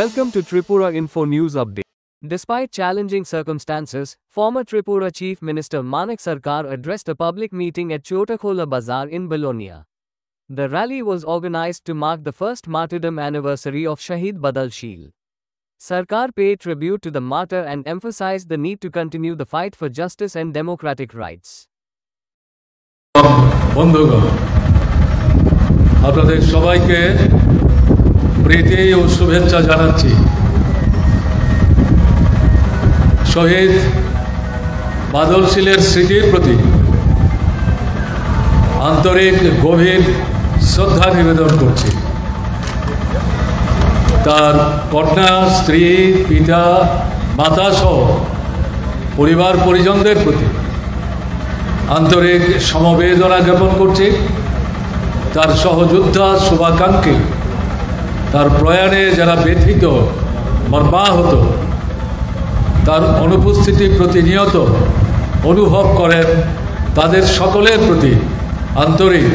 Welcome to Tripura Info News Update. Despite challenging circumstances, former Tripura Chief Minister Manik Sarkar addressed a public meeting at Chotakhola Bazaar in Belonia. The rally was organized to mark the first martyrdom anniversary of Shahid Badal. Sarkar paid tribute to the martyr and emphasized the need to continue the fight for justice and democratic rights. বন্ধুগণ, আপনাদের সবাইকে প্রীতি ও শুভেচ্ছা জানাচ্ছি। শহীদ বাদল শীলের স্মৃতির প্রতি আন্তরিক গভীর শ্রদ্ধা নিবেদন করছি। তার কন্যা, স্ত্রী, পিতা, মাতা সহ পরিবার পরিজনদের প্রতি আন্তরিক সমবেদনা জ্ঞাপন করছি। তার সহযোদ্ধা শুভাকাঙ্ক্ষী, তার প্রয়াণে যারা ব্যথিত মর্মাহত, তার অনুপস্থিতি প্রতিনিয়ত অনুভব করেন, তাদের সকলের প্রতি আন্তরিক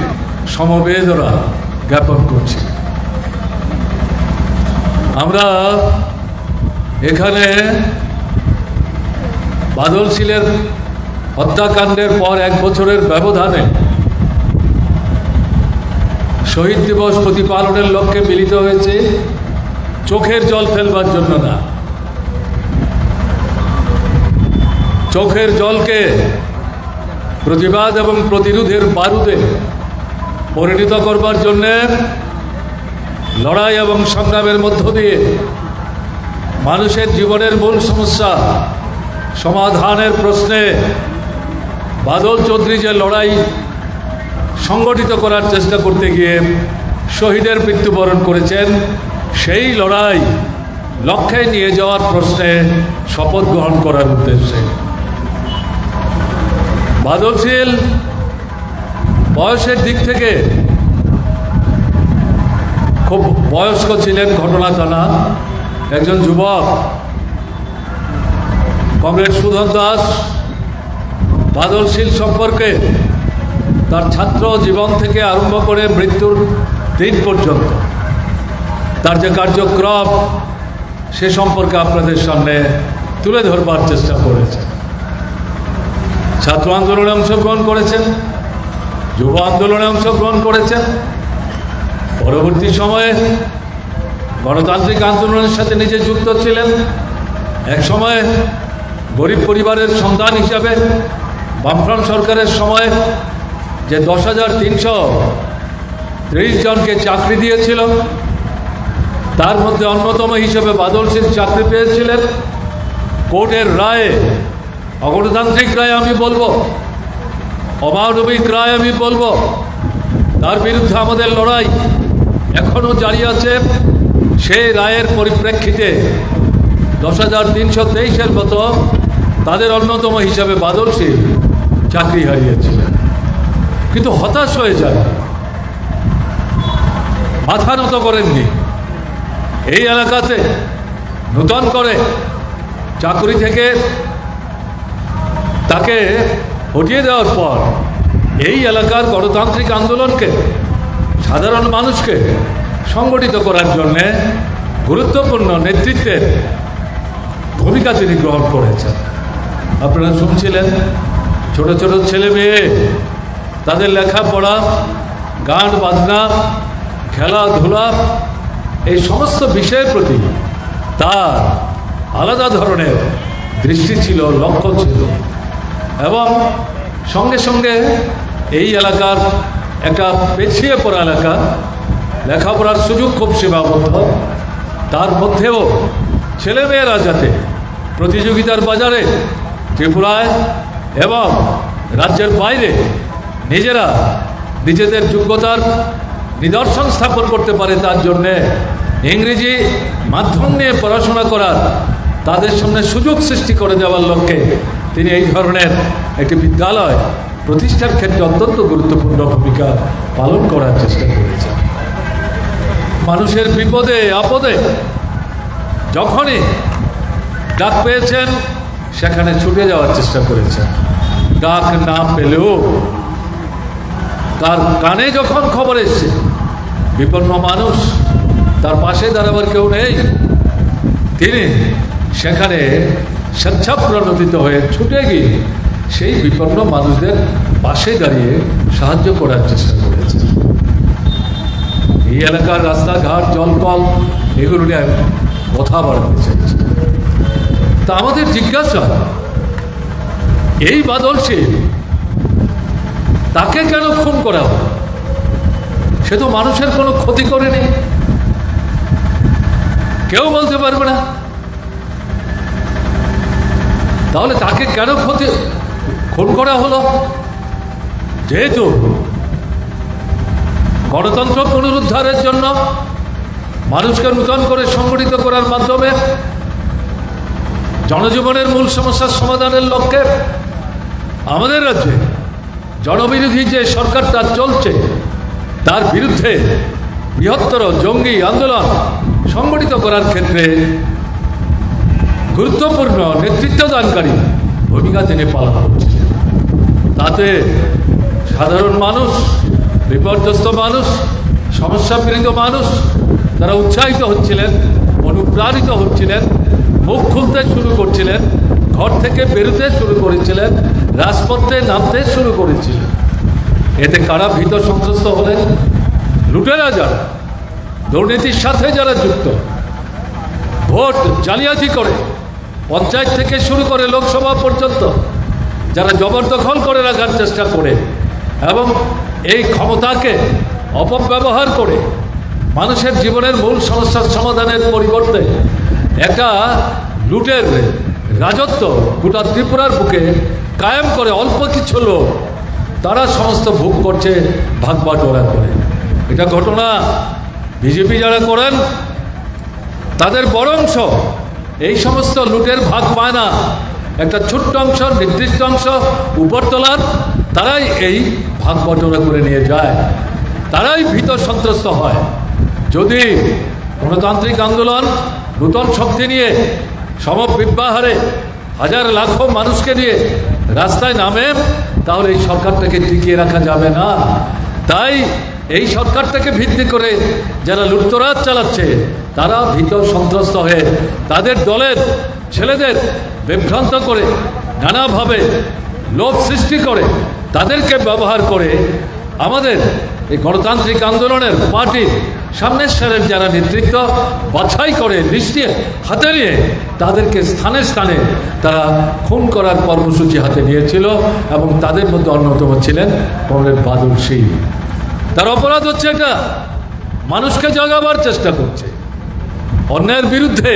সমবেদনা জ্ঞাপন করছি। আমরা এখানে বাদল শীলের হত্যাকাণ্ডের পর 1 বছরের ব্যবধানে শহীদ দিবস প্রতিপালনের লক্ষ্যে মিলিত হয়েছে চোখের জল ফেলবার জন্য না, চোখের জলকে প্রতিবাদ এবং প্রতিরোধের বারুদে পরিণত করবার জন্য লড়াই এবং সংগ্রামের মধ্য দিয়ে মানুষের জীবনের মূল সমস্যা সমাধানের প্রশ্নে বাদল চৌধুরী যে লড়াই সংগঠিত করার চেষ্টা করতে গিয়ে শহীদের মৃত্যুবরণ করেছেন, সেই লড়াই লক্ষ্যে নিয়ে যাওয়ার প্রশ্নে শপথ গ্রহণ করার উদ্দেশ্যে। বাদল শীল বয়সের দিক থেকে খুব বয়স্ক ছিলেন, ঘটনাটা না। একজন যুবক কমরেড সুধন দাস বাদল শীল সম্পর্কে তার ছাত্র জীবন থেকে আরম্ভ করে মৃত্যুর দিন পর্যন্ত তার যে কার্যক্রম, সে সম্পর্কে আপনাদের সামনে তুলে ধরবার চেষ্টা করেছেন। ছাত্র আন্দোলনে অংশগ্রহণ করেছেন, যুব আন্দোলনে অংশগ্রহণ করেছেন, পরবর্তী সময়ে গণতান্ত্রিক আন্দোলনের সাথে নিজে যুক্ত ছিলেন। এক সময়ে গরিব পরিবারের সন্তান হিসাবে বামফ্রন্ট সরকারের সময় যে 10,330 জনকে চাকরি দিয়েছিল, তার মধ্যে অন্যতম হিসেবে বাদল শীল চাকরি পেয়েছিলেন। কোর্টের রায়ে, অগণতান্ত্রিক রায় আমি বলবো, অমানবিক রায় আমি বলবো, তার বিরুদ্ধে আমাদের লড়াই এখনও জারি আছে। সেই রায়ের পরিপ্রেক্ষিতে 10,323-এর মতো তাদের অন্যতম হিসাবে বাদল শীল চাকরি হারিয়েছিলেন। কিন্তু হতাশ হয়ে যায়, মাথা নত করেননি। এই এলাকাতে নূতন করে চাকরি থেকে তাকে হটিয়ে দেওয়ার পর এই এলাকার গণতান্ত্রিক আন্দোলনকে, সাধারণ মানুষকে সংগঠিত করার জন্যে গুরুত্বপূর্ণ নেতৃত্বের ভূমিকা তিনি গ্রহণ করেছেন। আপনারা শুনছিলেন, ছোট ছোট ছেলে মেয়ে তাদের লেখাপড়া, গান বাজনা, খেলাধুলা, এই সমস্ত বিষয়ের প্রতি তার আলাদা ধরনের দৃষ্টি ছিল, লক্ষ্য ছিল। এবং সঙ্গে সঙ্গে এই এলাকার একটা পেছিয়ে পড়া এলাকা, লেখাপড়ার সুযোগ খুব সীমাবদ্ধ, তার মধ্যেও ছেলেমেয়েরা যাতে প্রতিযোগিতার বাজারে ত্রিপুরায় এবং রাজ্যের বাইরে নিজেরা নিজেদের যোগ্যতার নিদর্শন স্থাপন করতে পারে, তার জন্যে ইংরেজি মাধ্যম নিয়ে পড়াশোনা করার, তাদের সামনে সুযোগ সৃষ্টি করে দেওয়ার লক্ষ্যে তিনি এই ধরনের একটি বিদ্যালয় প্রতিষ্ঠার ক্ষেত্রে অত্যন্ত গুরুত্বপূর্ণ ভূমিকা পালন করার চেষ্টা করেছেন। মানুষের বিপদে আপদে যখনই ডাক পেয়েছেন, সেখানে ছুটে যাওয়ার চেষ্টা করেছেন। ডাক না পেলেও তার কানে যখন খবর এসছে বিপন্ন মানুষ, তার পাশে দাঁড়াবার কেউ নেই, তিনি সেখানে স্বেচ্ছাপ্রণোদিত হয়ে ছুটে গিয়ে সেই বিপন্ন মানুষদের পাশে দাঁড়িয়ে সাহায্য করার চেষ্টা করেছে। এই এলাকার রাস্তাঘাট, জলকল এগুলো নিয়ে কথা বাড়াতে চাইছে। তা আমাদের জিজ্ঞাসা, এই বাদল শীল তাকে কেন খুন করা হবে? সে তো মানুষের কোনো ক্ষতি করেনি, কেউ বলতে পারবে না। তাহলে তাকে কেন খুন করা হলো? যেহেতু গণতন্ত্র পুনরুদ্ধারের জন্য, মানুষকে নূতন করে সংগঠিত করার মাধ্যমে জনজীবনের মূল সমস্যার সমাধানের লক্ষ্যে আমাদের রাজ্যে জনবিরোধী যে সরকারটা চলছে তার বিরুদ্ধে বৃহত্তর জঙ্গি আন্দোলন সংগঠিত করার ক্ষেত্রে গুরুত্বপূর্ণ নেতৃত্বদানকারী ভূমিকা তিনি পালন করছিলেন। তাতে সাধারণ মানুষ, বিপর্যস্ত মানুষ, সমস্যাপীড়িত মানুষ তারা উৎসাহিত হচ্ছিলেন, অনুপ্রাণিত হচ্ছিলেন, মুখ খুলতে শুরু করছিলেন, ঘর থেকে বেরোতে শুরু করেছিলেন, রাজপথে নামতে শুরু করেছিলেন। এতে কারা ভীত সন্ত্রস্ত হলেন? লুটেরা যারা, দুর্নীতির সাথে যারা যুক্ত, ভোট জালিয়াতি করে পঞ্চায়েত থেকে শুরু করে লোকসভা পর্যন্ত যারা জবরদখল করে রাখার চেষ্টা করে এবং এই ক্ষমতাকে অপব্যবহার করে মানুষের জীবনের মূল সমস্যার সমাধানের পরিবর্তে একটা লুটের রাজত্ব গোটা ত্রিপুরার বুকে কায়েম করে অল্প কিছু লোক তারা সমস্ত ভোগ করছে ভাগ বাটোয়ারা করে। এটা ঘটনা বিজেপি যারা করেন তাদের বড় অংশ এই সমস্ত লুটের ভাগ পায় না। একটা ছোট্ট অংশ, নির্দিষ্ট অংশ উপরতলার, তারাই এই ভাগ বাটোয়ারা করে নিয়ে যায়, তারাই ভীত সন্ত্রস্ত হয়। যদি গণতান্ত্রিক আন্দোলন নূতন শক্তি নিয়ে সমবিব্যাহারে হাজার লাখো মানুষকে নিয়ে রাস্তায় নামে তাহলে এই সরকারটাকে টিকিয়ে রাখা যাবে না। তাই এই সরকারটাকে ভিত্তি করে যারা লুটতরাজ চালাচ্ছে তারা ভীত সন্ত্রস্ত হয়ে তাদের দলের ছেলেদের বিভ্রান্ত করে নানাভাবে লোভ সৃষ্টি করে তাদেরকে ব্যবহার করে আমাদের এই গণতান্ত্রিক আন্দোলনের পার্টির সামনের সারের যারা নেতৃত্ব বাছাই করে লিস্টে হাতে নিয়ে তাদেরকে স্থানে স্থানে তারা খুন করার কর্মসূচি হাতে নিয়েছিল এবং তাদের মধ্যে অন্যতম ছিলেন কমরেড বাদল শীল। তার অপরাধ হচ্ছে এটা, মানুষকে জাগাবার চেষ্টা করছে, অন্যায়ের বিরুদ্ধে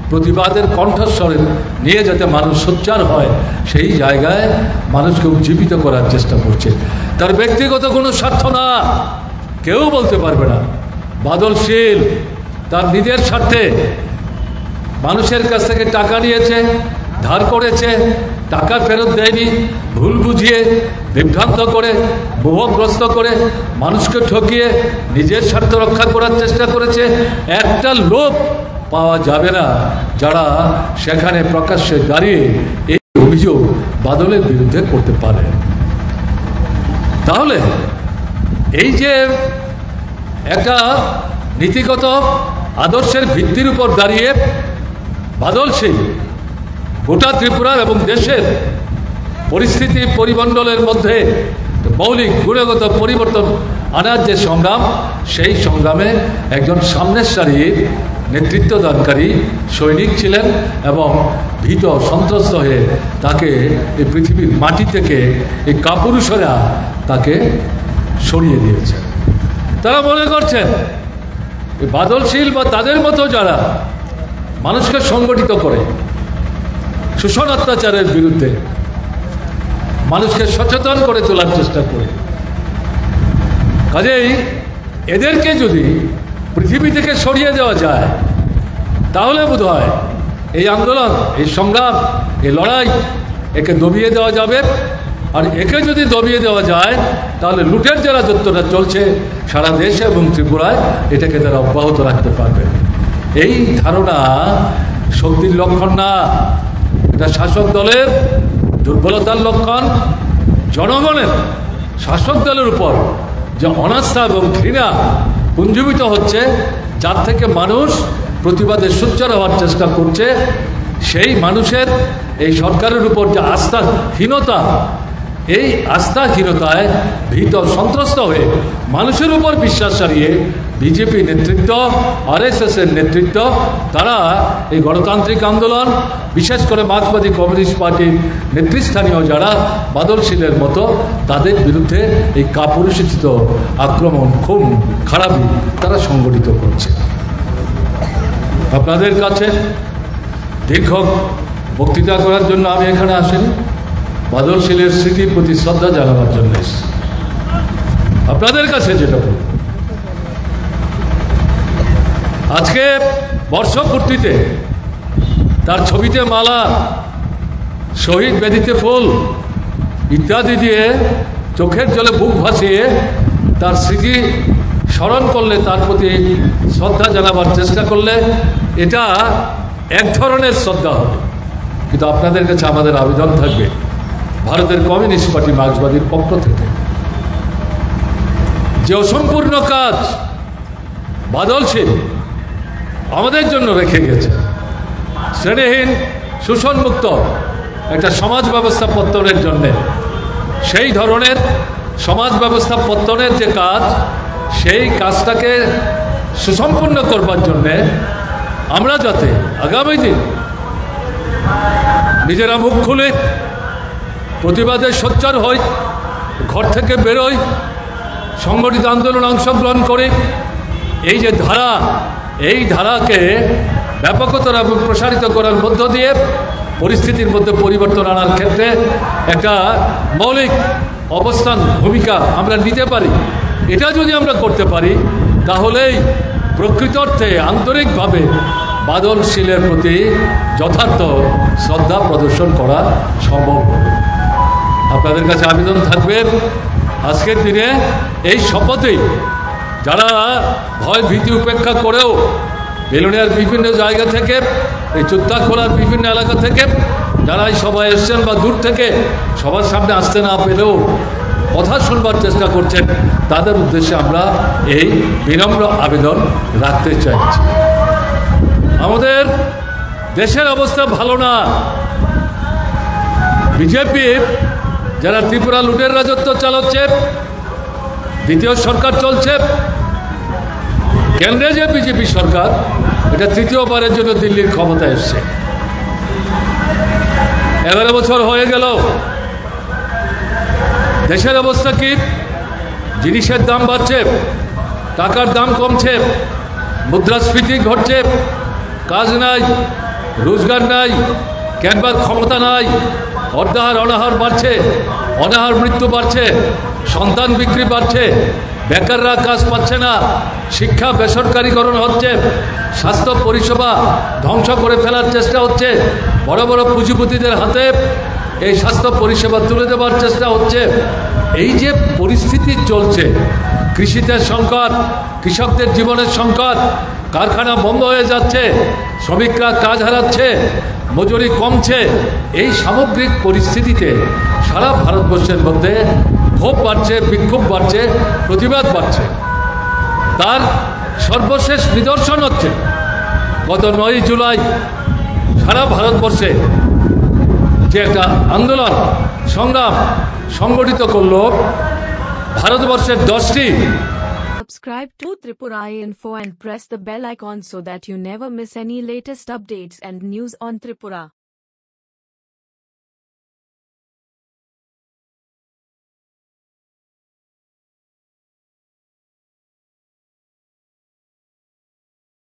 প্রতিবাদের কণ্ঠস্বরে নিয়ে যাতে মানুষ সোচ্চার হয় সেই জায়গায় মানুষকে উজ্জীবিত করার চেষ্টা করছে। তার ব্যক্তিগত কোনো স্বার্থ না, কেউ বলতে পারবে না বাদল শীল তার নিজের স্বার্থে মানুষের কাছ থেকে টাকা নিয়েছে, ধার করেছে, টাকা ফেরত দেয়নি, ভুল বুঝিয়ে বিভ্রান্ত করে মোহগ্রস্ত করে মানুষকে ঠকিয়ে নিজের স্বার্থ রক্ষা করার চেষ্টা করেছে। একটা লোক পাওয়া যাবে না যারা সেখানে প্রকাশ্যে দাঁড়িয়ে এই অভিযোগ বাদলের বিরুদ্ধে করতে পারে। তাহলে এই যে একটা নীতিগত আদর্শের ভিত্তির উপর দাঁড়িয়ে বাদল শীল গোটা ত্রিপুরার এবং দেশের পরিস্থিতি পরিমণ্ডলের মধ্যে মৌলিক গুণগত পরিবর্তন আনার যে সংগ্রাম, সেই সংগ্রামে একজন সামনের সারির নেতৃত্বদানকারী সৈনিক ছিলেন এবং ভীত সন্ত্রস্ত হয়ে তাকে এই পৃথিবীর মাটি থেকে এই কাপুরুষেরা তাকে সরিয়ে দিয়েছে। তারা মনে করছেন এই বাদল শীল বা তাদের মতো যারা মানুষকে সংগঠিত করে শোষণ অত্যাচারের বিরুদ্ধে মানুষকে সচেতন করে তোলার চেষ্টা করে, কাজেই এদেরকে যদি পৃথিবী থেকে সরিয়ে দেওয়া যায় তাহলে বোধ হয় এই আন্দোলন, এই সংগ্রাম, এই লড়াই একে দবিয়ে দেওয়া যাবে। আর একে যদি দবিয়ে দেওয়া যায় তাহলে লুটের যে রাজত্বটা চলছে সারা দেশে এবং ত্রিপুরায় এটাকে তারা অব্যাহত রাখতে পারবে। এই ধারণা শক্তির লক্ষণ না, এটা শাসক দলের দুর্বলতার লক্ষণ। জনগণের শাসক দলের উপর যে অনাস্থা এবং ঘৃণা পুঞ্জীভূত হচ্ছে, যার থেকে মানুষ প্রতিবাদে সোচ্চার হওয়ার চেষ্টা করছে, সেই মানুষের এই সরকারের উপর যে আস্থাহীনতা, এই আস্থাহীনতায় ভীত সন্ত্রস্ত হয়ে মানুষের উপর বিশ্বাস হারিয়ে বিজেপি নেতৃত্ব, আরএসএস এর নেতৃত্ব, তারা এই গণতান্ত্রিক আন্দোলন, বিশেষ করে মার্ক্সবাদী কমিউনিস্ট পার্টির নেতৃস্থানীয় যারা বাদলশীলের মতো, তাদের বিরুদ্ধে এই কাপুরুষোচিত আক্রমণ, খুব খারাপই তারা সংগঠিত করছে। আপনাদের কাছে দীর্ঘ বক্তৃতা করার জন্য আমি এখানে আসিনি, বাদলশীলের স্মৃতির প্রতি শ্রদ্ধা জানাবার জন্য এসেছি। আপনাদের কাছে যেটা আজকে বর্ষপূর্তিতে তার ছবিতে মালা, শহীদ বেদিতে ফুল ইত্যাদি দিয়ে চোখের জলে বুক ভাসিয়ে তার স্মৃতি স্মরণ করলে, তার প্রতি শ্রদ্ধা জানাবার চেষ্টা করলে এটা এক ধরনের শ্রদ্ধা হবে। কিন্তু আপনাদের কাছে আমাদের আবেদন থাকবে, ভারতের কমিউনিস্ট পার্টি মার্ক্সবাদীর পক্ষ থেকে যে অসম্পূর্ণ কাজ বাদলশীল আমাদের জন্য রেখে গেছে, শ্রেণীহীন শোষণমুক্ত একটা সমাজ ব্যবস্থা পত্তনের জন্যে, সেই ধরনের সমাজ ব্যবস্থা পত্তনের যে কাজ, সেই কাজটাকে সুসম্পন্ন করবার জন্যে আমরা যাতে আগামী দিন নিজেরা মুখ খুলে প্রতিবাদে সোচ্চার হই, ঘর থেকে বেরোই, সংগঠিত আন্দোলন অংশগ্রহণ করি, এই যে ধারা, এই ধারাকে ব্যাপকতর এবং প্রসারিত করার মধ্য দিয়ে পরিস্থিতির মধ্যে পরিবর্তন আনার ক্ষেত্রে একটা মৌলিক অবস্থান, ভূমিকা আমরা নিতে পারি। এটা যদি আমরা করতে পারি, তাহলেই প্রকৃত অর্থে আন্তরিকভাবে বাদলশীলের প্রতি যথার্থ শ্রদ্ধা প্রদর্শন করা সম্ভব হবে। আপনাদের কাছে আবেদন থাকবে, আজকের দিনে এই শপথেই যারা ভয় ভীতি উপেক্ষা করেও বেলুনিয়ার বিভিন্ন জায়গা থেকে, এই চুত্তাখোলার বিভিন্ন এলাকা থেকে যারা এই সবাই এসছেন বা দূর থেকে সবার সামনে আসতে না পেলেও কথা শুনবার চেষ্টা করছেন, তাদের উদ্দেশ্যে আমরা এই বিনম্র আবেদন রাখতে চাইছি। আমাদের দেশের অবস্থা ভালো না। বিজেপির যারা ত্রিপুরা লুটের রাজত্ব চালাচ্ছে, দ্বিতীয় সরকার চলছে, কেন্দ্রে যে বিজেপি সরকার, এটা তৃতীয়বারের জন্য দিল্লির ক্ষমতায় এসছে। 11 বছর হয়ে গেল। দেশের অবস্থা কি? জিনিসের দাম বাড়ছে, টাকার দাম কমছে, মুদ্রাস্ফীতি ঘটছে, কাজ নাই, রোজগার নাই, কেনবার ক্ষমতা নাই, অর্ধাহার অনাহার বাড়ছে, অনাহার মৃত্যু বাড়ছে, সন্তান বিক্রি বাড়ছে, বেকাররা কাজ পাচ্ছে না, শিক্ষা বেসরকারীকরণ হচ্ছে, স্বাস্থ্য পরিষেবা ধ্বংস করে ফেলার চেষ্টা হচ্ছে, বড় বড় পুঁজিপতিদের হাতে এই স্বাস্থ্য পরিষেবা তুলে দেওয়ার চেষ্টা হচ্ছে। এই যে পরিস্থিতি চলছে, কৃষিতে সংকট, কৃষকদের জীবনের সংকট, কারখানা বন্ধ হয়ে যাচ্ছে, শ্রমিকরা কাজ হারাচ্ছে, মজুরি কমছে, এই সামগ্রিক পরিস্থিতিতে সারা ভারতবর্ষের মধ্যে ক্ষোভ বাড়ছে, বিক্ষোভ বাড়ছে, প্রতিবাদ বাড়ছে। তার সর্বশেষ নিদর্শন হচ্ছে গত 9 জুলাই সারা ভারতবর্ষে যে একটা আন্দোলন সংগ্রাম সংগঠিত করল ভারতবর্ষের 10টি। Subscribe to Tripura Info and press the bell icon so that you never miss any latest updates and news on Tripura.